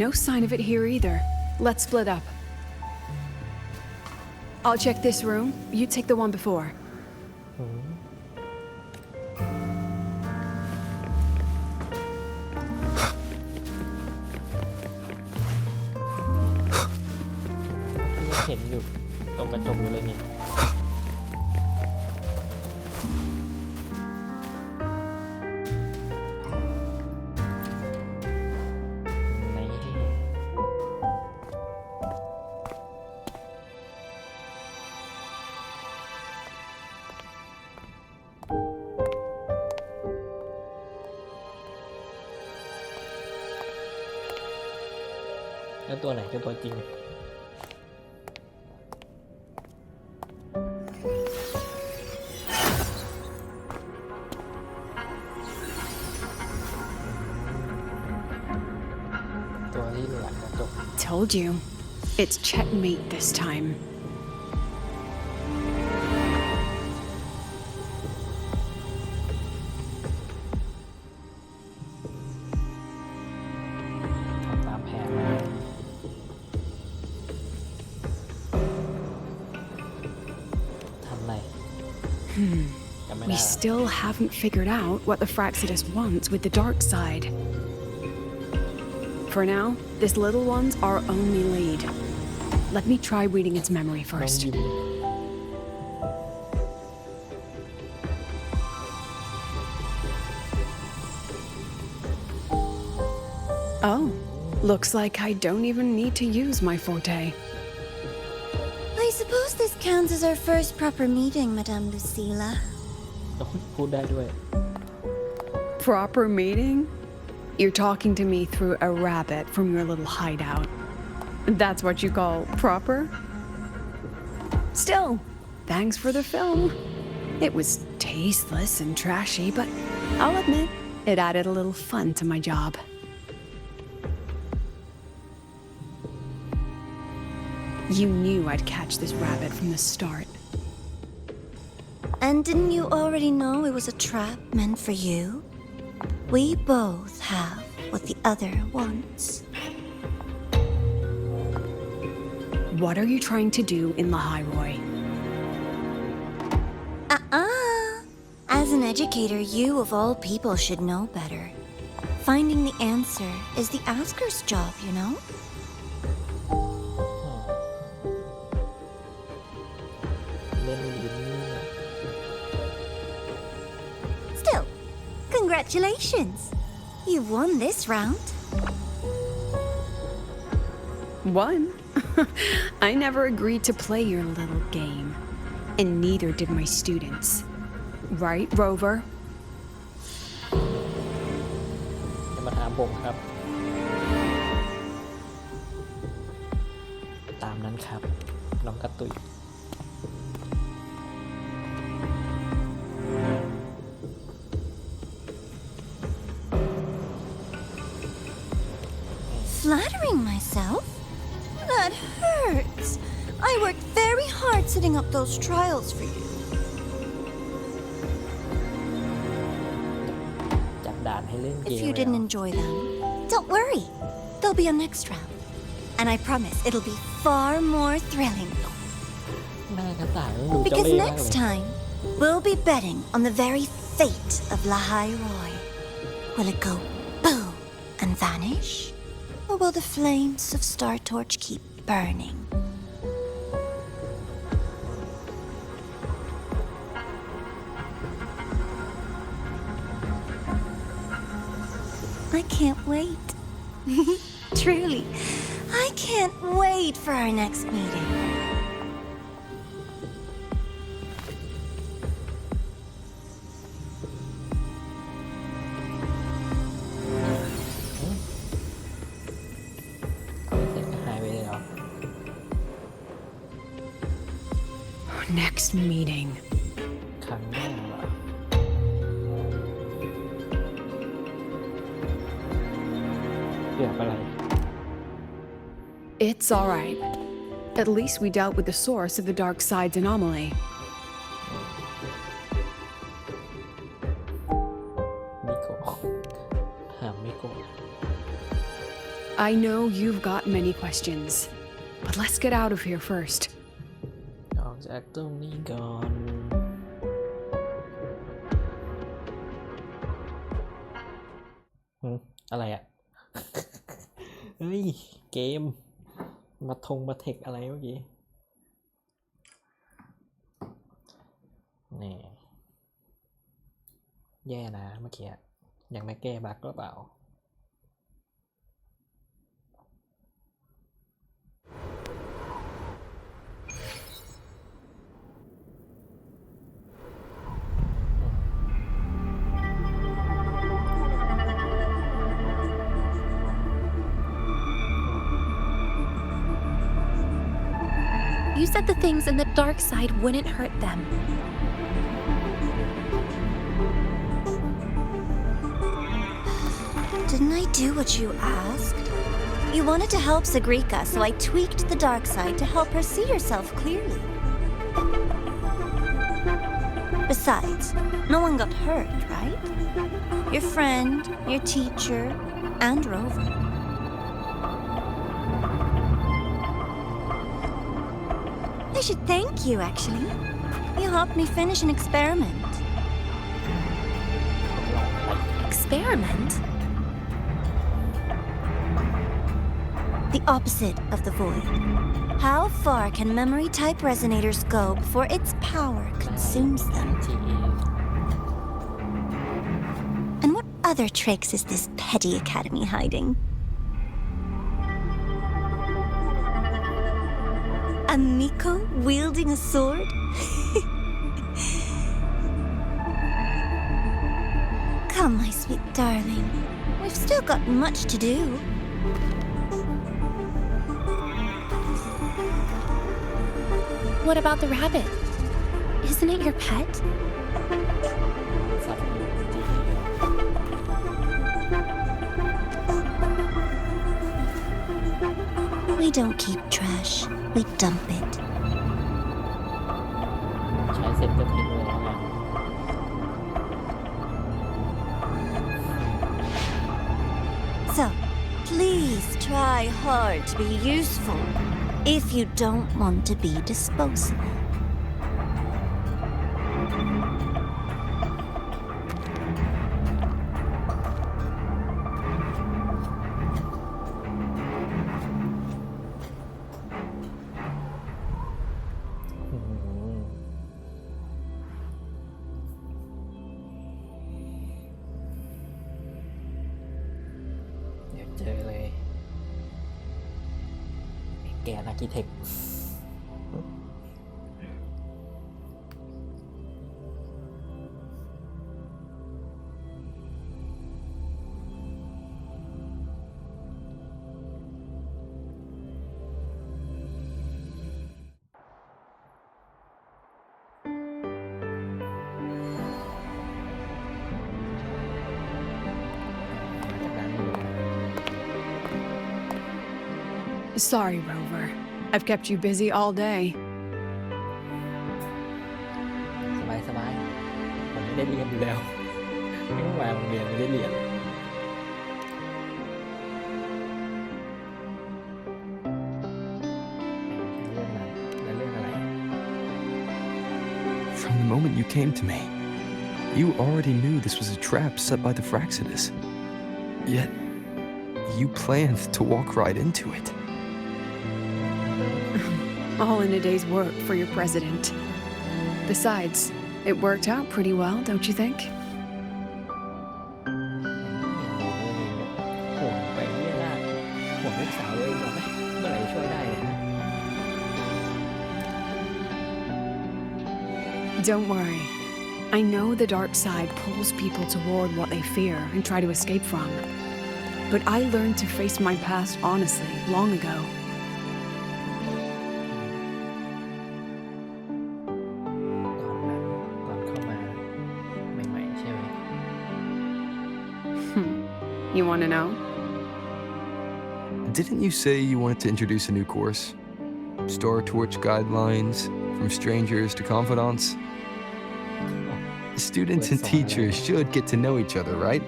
No sign of it here either. Let's split up. I'll check this room. You take the one before.แล้วตัวไหนคือตัวจริงตัวที่หลังกระจก Told you. It's checkmate this time. We still haven't figured out what the Fraxidus wants with the dark side. For now, this little one's our only lead. Let me try reading its memory first. Oh, looks like I don't even need to use my forte. I suppose this counts as our first proper meeting, Madame Lucilla. พูดได้ด้วย Proper meeting? You're talking to me through a rabbit from your little hideout. That's what you call proper? Still, thanks for the film. It was tasteless and trashy, but I'll admit, it added a little fun to my job. You knew I'd catch this rabbit from the start. And didn't you already know it was a trap meant for you? We both have what the other wants. What are you trying to do in the Highroy? As an educator, you of all people should know better. Finding the answer is the asker's job, you know? Still, congratulations. You've won this round. Won? I never agreed to play your little game. And neither did my students. Right, Rover? มาถามผมครับ ตามนั้นครับ น้องกระตุย Flattering myself? That hurts. I worked very hard setting up those trials for you. จับด่านให้เล่นเกม If you didn't enjoy them, don't worry. There'll be a next round. And I promise it'll be far more thrilling. หน้ากระต่ายมันดูเจ้า Because เล่ห์มาก next เลย time, we'll be betting on the very fate of Lahai Roy. Will it go boom and vanish? Or will the flames of Star Torch keep burning? I can't wait. Truly, I can't wait for our next meeting. Next meeting. ครั้งหน้าว่ะเกี่ยวกับอะไร It's alright. At least we dealt with the source of the dark side's anomaly. มิโกะถามมิโกะ I know you've got many questions, but let's get out of here first. ออกจากตรงนี้ก่อนอะไรอ่ะ เฮ้ย เกม มาเทคอะไรเมื่อกี้นี่แย่นะเมื่อกี้ยังไม่แก้บั๊กหรือเปล่าYou said the things in the dark side wouldn't hurt them. Didn't I do what you asked? You wanted to help Sagrika, so I tweaked the dark side to help her see herself clearly. Besides, no one got hurt, right? Your friend, your teacher, and Rover. I should thank you, actually. You helped me finish an experiment. Experiment? The opposite of the void. How far can memory-type resonators go before its power consumes them? And what other tricks is this petty academy hiding? A Miko wielding a sword? Come, my sweet darling. We've still got much to do. What about the rabbit? Isn't it your pet? We don't keep trash. We dump it. ใช้เสร็จก็ทิ้งเลยนะ So, please try hard to be useful if you don't want to be disposable. Architect Sorry, Rover. I've kept you busy all day. สบายผมไม่ได้เรียนอยู่แล้วไม่ต้องมาโรงเรียนไม่ได้เรียน From the moment you came to me, you already knew this was a trap set by the Fraxidus. Yet, you planned to walk right into it. All in a day's work for your president. Besides, it worked out pretty well, don't you think? Don't worry. I know the dark side pulls people toward what they fear and try to escape from. But I learned to face my past honestly long ago. You want to know? Didn't you say you wanted to introduce a new course? Star Torch guidelines, from strangers to confidants? Students and teachers should get to know each other, right?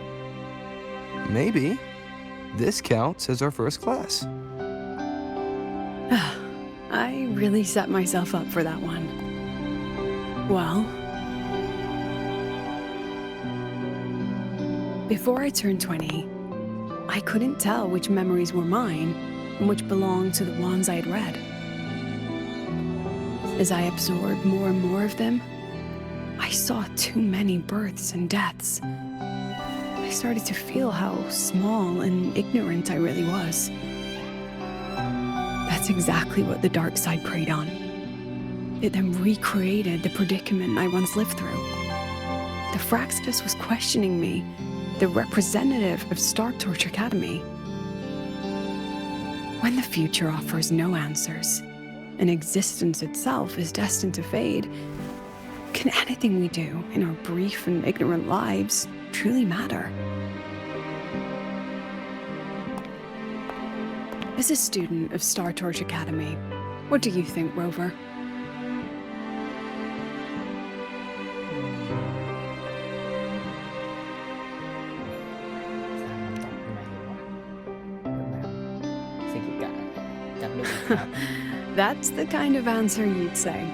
Maybe This counts as our first class. I really set myself up for that one. Well, before I turned 20, I couldn't tell which memories were mine and which belonged to the ones I had read. As I absorbed more and more of them, I saw too many births and deaths. I started to feel how small and ignorant I really was. That's exactly what the dark side preyed on. It then recreated the predicament I once lived through. The Fraxidus was questioning me, the representative of Star Torch Academy. When the future offers no answers, and existence itself is destined to fade, can anything we do in our brief and ignorant lives truly matter? As a student of Star Torch Academy, what do you think, Rover? That's the kind of answer you'd say.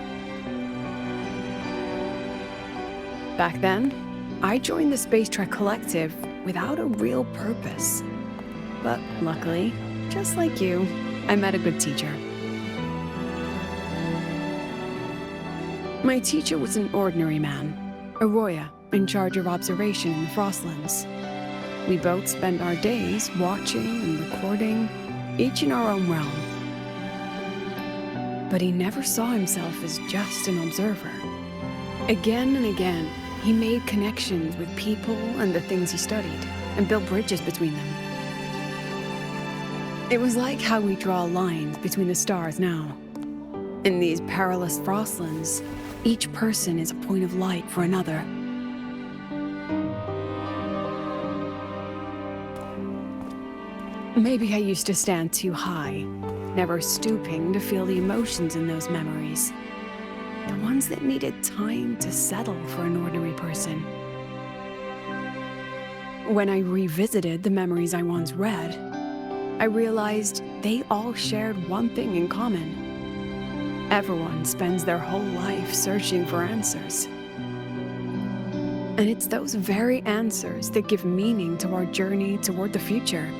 Back then, I joined the Space Trek Collective without a real purpose. But luckily, just like you, I met a good teacher. My teacher was an ordinary man, Arroya, in charge of observation in the Frostlands. We both spent our days watching and recording, each in our own realm. But he never saw himself as just an observer. Again and again, he made connections with people and the things he studied, and built bridges between them. It was like how we draw lines between the stars now. In these perilous Frostlands, each person is a point of light for another. Maybe I used to stand too high, never stooping to feel the emotions in those memories. The ones that needed time to settle for an ordinary person. When I revisited the memories I once read, I realized they all shared one thing in common. Everyone spends their whole life searching for answers. And it's those very answers that give meaning to our journey toward the future,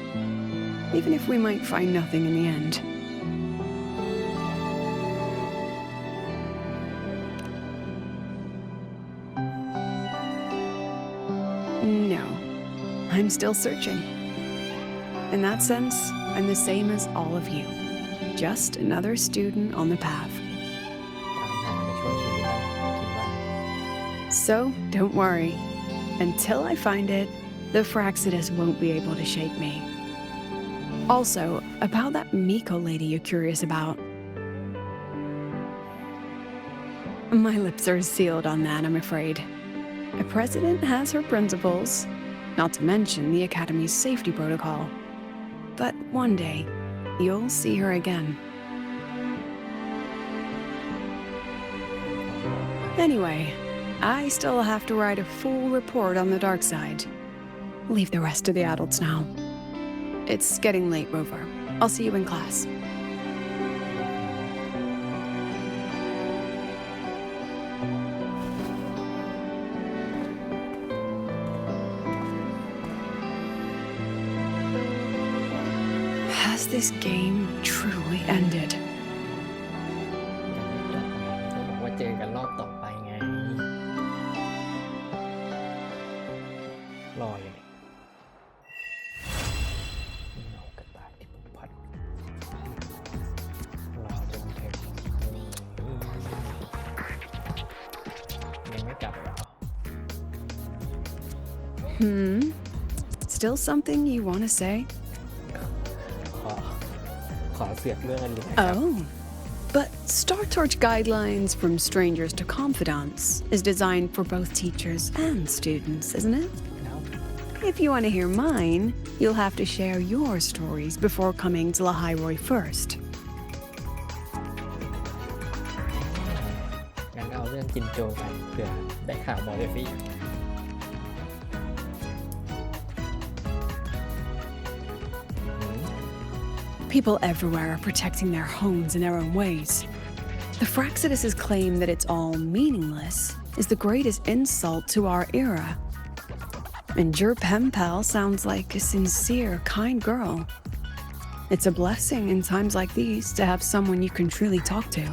even if we might find nothing in the end. No, I'm still searching. In that sense, I'm the same as all of you. Just another student on the path. So, don't worry. Until I find it, the Fraxidus won't be able to shake me. Also, about that Miko lady you're curious about. My lips are sealed on that, I'm afraid. A president has her principles, not to mention the Academy's safety protocol. But one day, you'll see her again. Anyway, I still have to write a full report on the dark side. Leave the rest to the adults now. It's getting late, Rover. I'll see you in class. Has this game truly ended? บอกว่าเจอกันรอบต่อไปไงรออยู่เนี่ยเงากระต่ายที่ผมพัดรอจนถึงยังไม่กลับหรอ Still something you want to say? ขอเสือกเรื่องอันนี้ Oh, but Star Torch Guidelines from Strangers to Confidants is designed for both teachers and students, isn't it? No. If you want to hear mine, you'll have to share your stories before coming to Lahai first. งั้นเอาเรื่องจินโจไปเผื่อได้ข่าวมอเตอร์ฟี่ People everywhere are protecting their homes in their own ways. The Fraxidus' claim that it's all meaningless is the greatest insult to our era. And your pen pal sounds like a sincere, kind girl. It's a blessing in times like these to have someone you can truly talk to.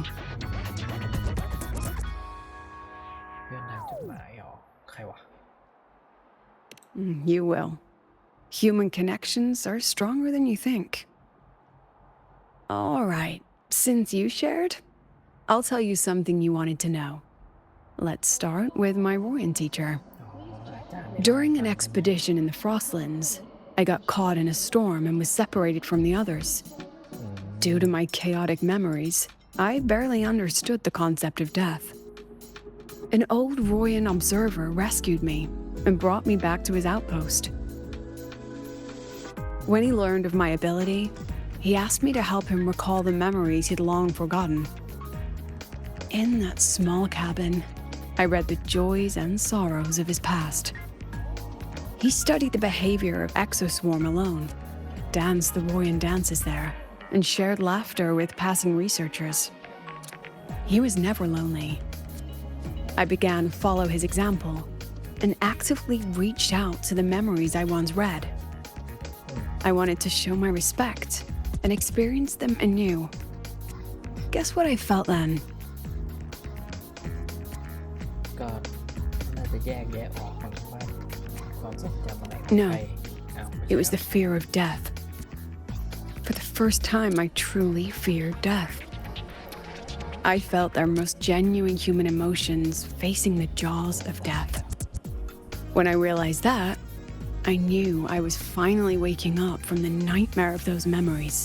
เพื่อนทางจดหมายเหรอใครวะ You will. Human connections are stronger than you think. All right, since you shared, I'll tell you something you wanted to know. Let's start with my Royan teacher. During an expedition in the Frostlands, I got caught in a storm and was separated from the others. Due to my chaotic memories, I barely understood the concept of death. An old Royan observer rescued me and brought me back to his outpost. When he learned of my ability, he asked me to help him recall the memories he'd long forgotten. In that small cabin, I read the joys and sorrows of his past. He studied the behavior of Exoswarm alone, danced the Royan dances there, and shared laughter with passing researchers. He was never lonely. I began to follow his example and actively reached out to the memories I once read. I wanted to show my respect and experience them anew. Guess what I felt then? ก็น่าจะแยกแยะออกมั้งว่าความทรงจำอะไรของ No, ใครอ้าวไม่ it ใช่ was the fear of death. For the first time, I truly feared death. I felt our most genuine human emotions facing the jaws of death. When I realized that, I knew I was finally waking up from the nightmare of those memories.